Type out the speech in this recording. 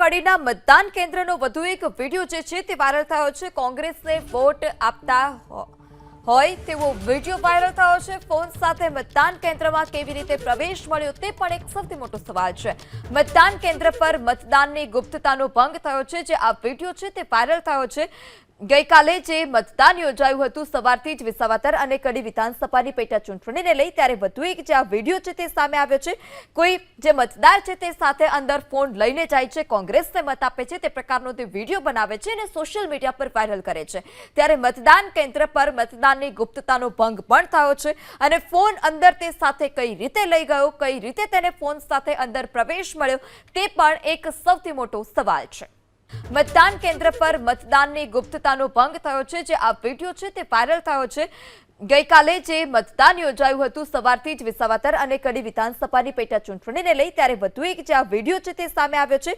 મડીના મતદાન કેન્દ્રનો વધુ એક વિડિયો જે છે તે વાયરલ થયો છે। કોંગ્રેસને વોટ આપતા હોય તેવો વિડિયો વાયરલ થયો છે। ફોન સાથે મતદાન કેન્દ્રમાં કેવી રીતે પ્રવેશ મળ્યો તે પણ એક સૌથી મોટો સવાલ છે। મતદાન કેન્દ્ર પર મતદાનની ગુપ્તતાનો ભંગ થયો છે। જે આ વિડિયો છે તે વાયરલ થયો છે। ગઈકાલે જે મતદાન યોજાયું હતું સવારથી જ વિસાવદર અને કડી વિધાનસભાની પેટા ચૂંટણીને લઈ ત્યારે વધુ એક જે આ વિડિયો છે તે સામે આવ્યો છે। કોઈ જે મતદાર છે તે સાથે અંદર ફોન લઈને જાય છે, કોંગ્રેસને મત આપે છે તે પ્રકારનો તે વિડિયો બનાવે છે અને સોશિયલ મીડિયા પર વાયરલ કરે છે। ત્યારે મતદાન કેન્દ્ર પર મતદાનની ગુપ્તતાનો ભંગ પણ થયો છે અને ફોન અંદર તે સાથે કઈ રીતે લઈ ગયો, કઈ રીતે તેને ફોન સાથે અંદર પ્રવેશ મળ્યો તે પણ એક સૌથી મોટો સવાલ છે। મતદાન કેન્દ્ર પર મતદાનની ગુપ્તતાનો ભંગ થયો છે। જે આ વિડિયો છે તે વાયરલ થયો છે। ગઈકાલે જે મતદાન યોજાયું હતું સવારથી જ વિસાવદર અને કડી વિધાનસભાની પેટા ચૂંટણીને લઈ ત્યારે વધુ એક જે આ વિડિયો છે તે સામે આવ્યો છે।